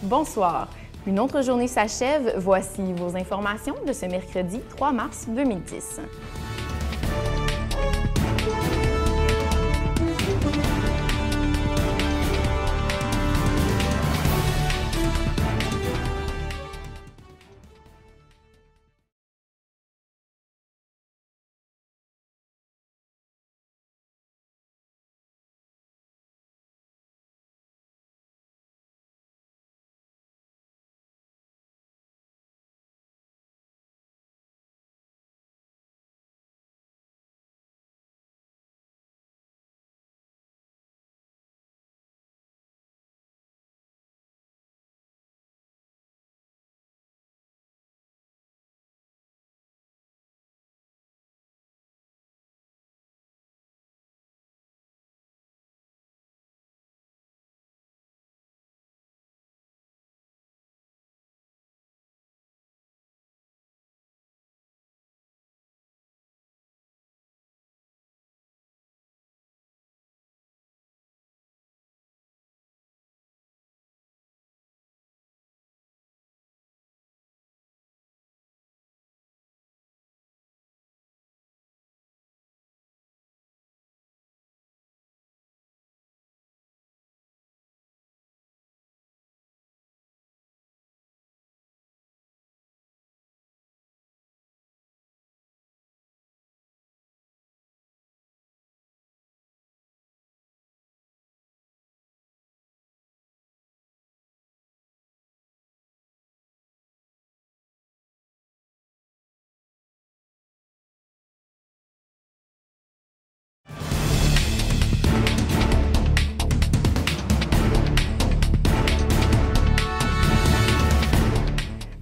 Bonsoir. Une autre journée s'achève. Voici vos informations de ce mercredi 3 mars 2010.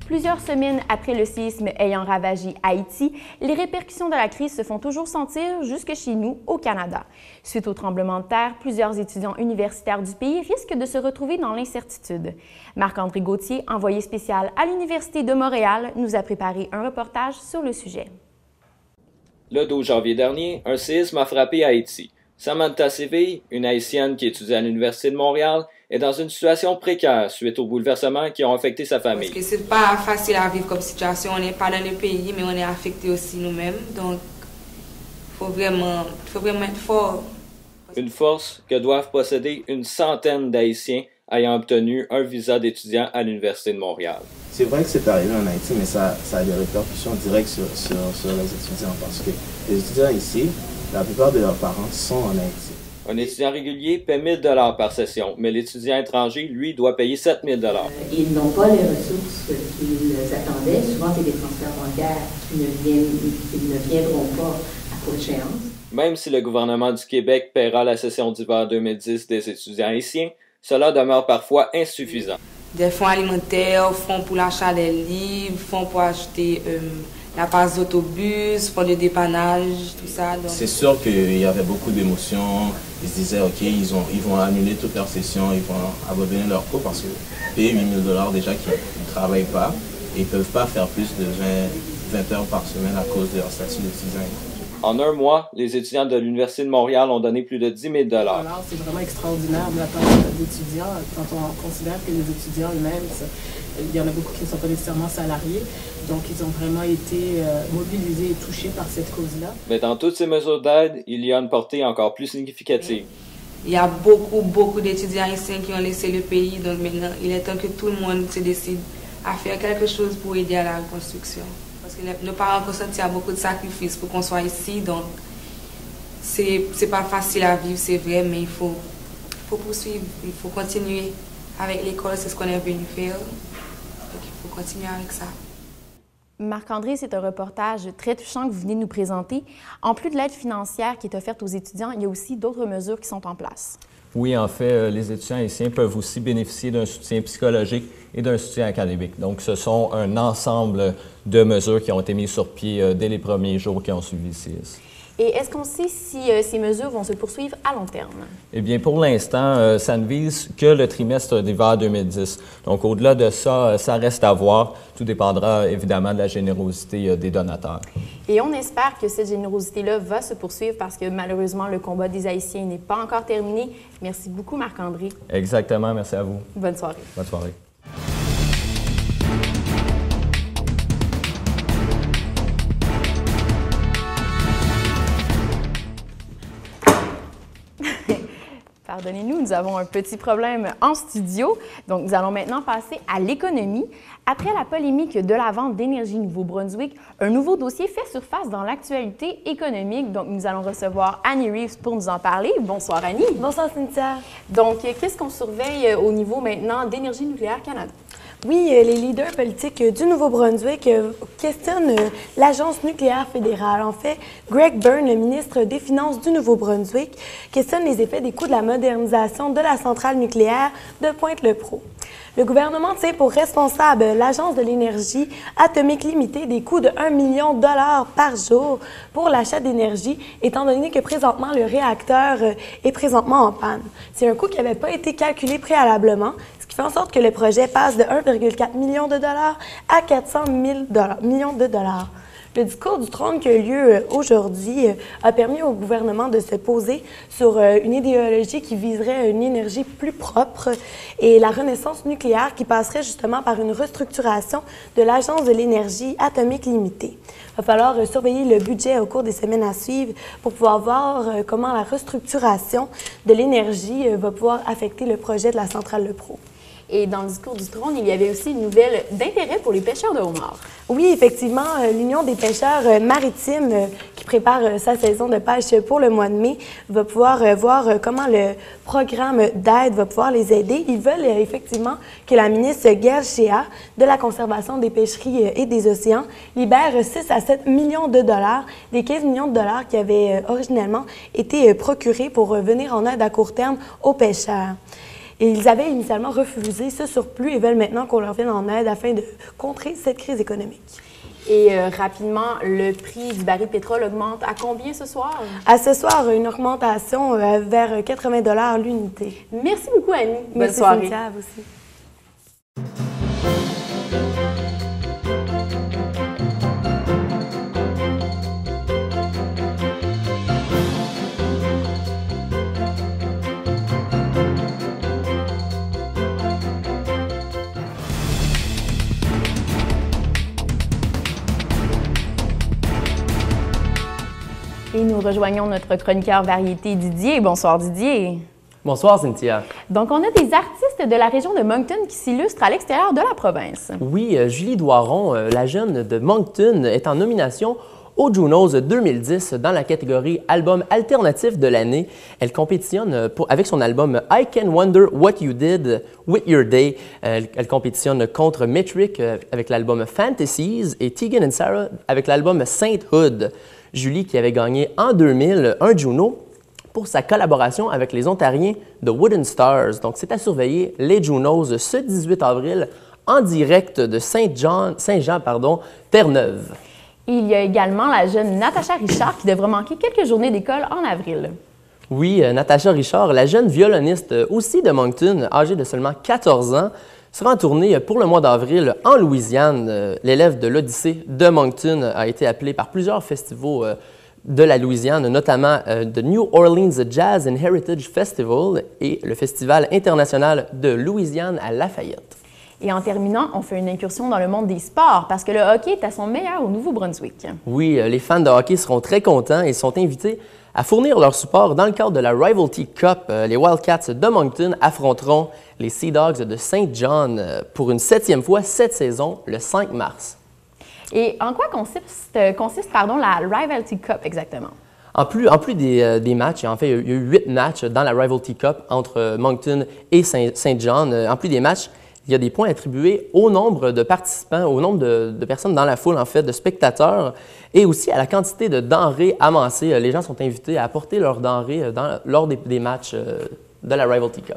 Plusieurs semaines après le séisme ayant ravagé Haïti, les répercussions de la crise se font toujours sentir jusque chez nous, au Canada. Suite au tremblement de terre, plusieurs étudiants universitaires du pays risquent de se retrouver dans l'incertitude. Marc-André Gauthier, envoyé spécial à l'Université de Montréal, nous a préparé un reportage sur le sujet. Le 12 janvier dernier, un séisme a frappé Haïti. Samantha Séville, une Haïtienne qui étudie à l'Université de Montréal, est dans une situation précaire suite aux bouleversements qui ont affecté sa famille. Parce que c'est pas facile à vivre comme situation. On n'est pas dans le pays, mais on est affecté aussi nous-mêmes. Donc, faut vraiment être fort. Une force que doivent posséder une centaine d'Haïtiens ayant obtenu un visa d'étudiant à l'Université de Montréal. C'est vrai que c'est arrivé en Haïti, mais ça a des répercussions directes sur les étudiants parce que les étudiants ici, la plupart de leurs parents sont en Haïti. Un étudiant régulier paie 1 000 $ par session, mais l'étudiant étranger, lui, doit payer 7 000 $. Ils n'ont pas les ressources qu'ils attendaient. Souvent, c'est des transferts bancaires qui ne viendront pas à court-échéance. Même si le gouvernement du Québec paiera la session d'hiver 2010 des étudiants haïtiens, cela demeure parfois insuffisant. Des fonds alimentaires, fonds pour l'achat des livres, fonds pour acheter la passe d'autobus, fonds de dépannage, tout ça. C'est sûr qu'il y avait beaucoup d'émotions. Ils se disaient, OK, ils vont annuler toute leur session, ils vont abandonner leur cours parce que payer 1 000 $ déjà qu'ils ne travaillent pas et ils ne peuvent pas faire plus de 20 heures par semaine à cause de leur statut d'étudiant. En un mois, les étudiants de l'Université de Montréal ont donné plus de 10 000 $. C'est vraiment extraordinaire de la part d'étudiants. Quand on considère que les étudiants eux-mêmes, il y en a beaucoup qui ne sont pas nécessairement salariés. Donc, ils ont vraiment été mobilisés et touchés par cette cause-là. Mais dans toutes ces mesures d'aide, il y a une portée encore plus significative. Il y a beaucoup d'étudiants haïtiens qui ont laissé le pays. Donc maintenant, il est temps que tout le monde se décide à faire quelque chose pour aider à la reconstruction. Parce que nos parents ont consenti à beaucoup de sacrifices pour qu'on soit ici. Donc, c'est pas facile à vivre, c'est vrai, mais il faut poursuivre, il faut continuer avec l'école, c'est ce qu'on est venu faire. Donc, il faut continuer avec ça. Marc-André, c'est un reportage très touchant que vous venez de nous présenter. En plus de l'aide financière qui est offerte aux étudiants, il y a aussi d'autres mesures qui sont en place. Oui, en fait, les étudiants haïtiens peuvent aussi bénéficier d'un soutien psychologique et d'un soutien académique. Donc, ce sont un ensemble de mesures qui ont été mises sur pied dès les premiers jours qui ont suivi le séisme. Et est-ce qu'on sait si ces mesures vont se poursuivre à long terme? Eh bien, pour l'instant, ça ne vise que le trimestre d'hiver 2010. Donc, au-delà de ça, ça reste à voir. Tout dépendra évidemment de la générosité des donateurs. Et on espère que cette générosité-là va se poursuivre parce que malheureusement, le combat des Haïtiens n'est pas encore terminé. Merci beaucoup, Marc-André. Exactement. Merci à vous. Bonne soirée. Bonne soirée. Pardonnez-nous, nous avons un petit problème en studio. Donc, nous allons maintenant passer à l'économie. Après la polémique de la vente d'Énergie Nouveau-Brunswick, un nouveau dossier fait surface dans l'actualité économique. Donc, nous allons recevoir Annie Reeves pour nous en parler. Bonsoir, Annie. Bonsoir, Cynthia. Donc, qu'est-ce qu'on surveille au niveau maintenant d'Énergie nucléaire Canada? Oui, les leaders politiques du Nouveau-Brunswick questionnent l'Agence nucléaire fédérale. En fait, Greg Byrne, le ministre des Finances du Nouveau-Brunswick, questionne les effets des coûts de la modernisation de la centrale nucléaire de Pointe-le-Pro. Le gouvernement tient pour responsable l'Agence de l'énergie atomique limitée des coûts de 1 million de dollars par jour pour l'achat d'énergie, étant donné que présentement, le réacteur est présentement en panne. C'est un coût qui n'avait pas été calculé préalablement, ce qui fait en sorte que le projet passe de 1,4 million de dollars à 400 millions de dollars. Le discours du trône qui a eu lieu aujourd'hui a permis au gouvernement de se poser sur une idéologie qui viserait une énergie plus propre et la renaissance nucléaire qui passerait justement par une restructuration de l'Agence de l'énergie atomique limitée. Il va falloir surveiller le budget au cours des semaines à suivre pour pouvoir voir comment la restructuration de l'énergie va pouvoir affecter le projet de la centrale Le Pro. Et dans le discours du trône, il y avait aussi une nouvelle d'intérêt pour les pêcheurs de homard. Oui, effectivement, l'Union des pêcheurs maritimes qui prépare sa saison de pêche pour le mois de mai va pouvoir voir comment le programme d'aide va pouvoir les aider. Ils veulent effectivement que la ministre Gail Shea de la conservation des pêcheries et des océans libère 6 à 7 millions de dollars des 15 millions de dollars qui avaient originellement été procurés pour venir en aide à court terme aux pêcheurs. Et ils avaient initialement refusé ce surplus et veulent maintenant qu'on leur vienne en aide afin de contrer cette crise économique. Et rapidement, le prix du baril de pétrole augmente à combien ce soir? À ce soir, une augmentation vers 80 $ l'unité. Merci beaucoup, Annie. Bonne Merci, soirée. Cynthia, à vous aussi. Et nous rejoignons notre chroniqueur variété Didier. Bonsoir Didier. Bonsoir Cynthia. Donc on a des artistes de la région de Moncton qui s'illustrent à l'extérieur de la province. Oui, Julie Doiron, la jeune de Moncton, est en nomination aux Junos 2010 dans la catégorie Album alternatif de l'année. Elle compétitionne avec son album I Can Wonder What You Did With Your Day. Elle compétitionne contre Metric avec l'album Fantasies et Tegan & Sara avec l'album Sainthood. Julie qui avait gagné en 2000 un Juno pour sa collaboration avec les Ontariens de Wooden Stars. Donc, c'est à surveiller les Junos ce 18 avril en direct de Saint-Jean, Terre-Neuve. Il y a également la jeune Natacha Richard qui devrait manquer quelques journées d'école en avril. Oui, Natacha Richard, la jeune violoniste aussi de Moncton, âgée de seulement 14 ans, sera en tournée pour le mois d'avril en Louisiane. L'élève de l'Odyssée de Moncton a été appelé par plusieurs festivals de la Louisiane, notamment le New Orleans Jazz and Heritage Festival et le Festival international de Louisiane à Lafayette. Et en terminant, on fait une incursion dans le monde des sports parce que le hockey est à son meilleur au Nouveau-Brunswick. Oui, les fans de hockey seront très contents et sont invités à fournir leur support dans le cadre de la Rivalry Cup. Les Wildcats de Moncton affronteront les Sea Dogs de Saint John pour une 7e fois cette saison, le 5 mars. Et en quoi consiste la Rivalry Cup exactement? En plus des matchs, en fait, il y a eu 8 matchs dans la Rivalry Cup entre Moncton et Saint John. En plus des matchs, il y a des points attribués au nombre de participants, au nombre de personnes dans la foule, en fait, de spectateurs, et aussi à la quantité de denrées amassées. Les gens sont invités à apporter leurs denrées lors des matchs de la Rivalry Cup.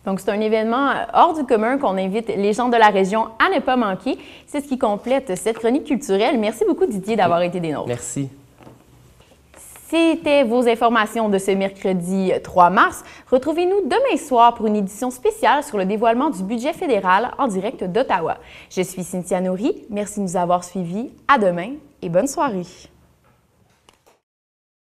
Donc, c'est un événement hors du commun qu'on invite les gens de la région à ne pas manquer. C'est ce qui complète cette chronique culturelle. Merci beaucoup, Didier, d'avoir été des nôtres. Merci. C'était vos informations de ce mercredi 3 mars. Retrouvez-nous demain soir pour une édition spéciale sur le dévoilement du budget fédéral en direct d'Ottawa. Je suis Cynthia Nourry. Merci de nous avoir suivis. À demain et bonne soirée.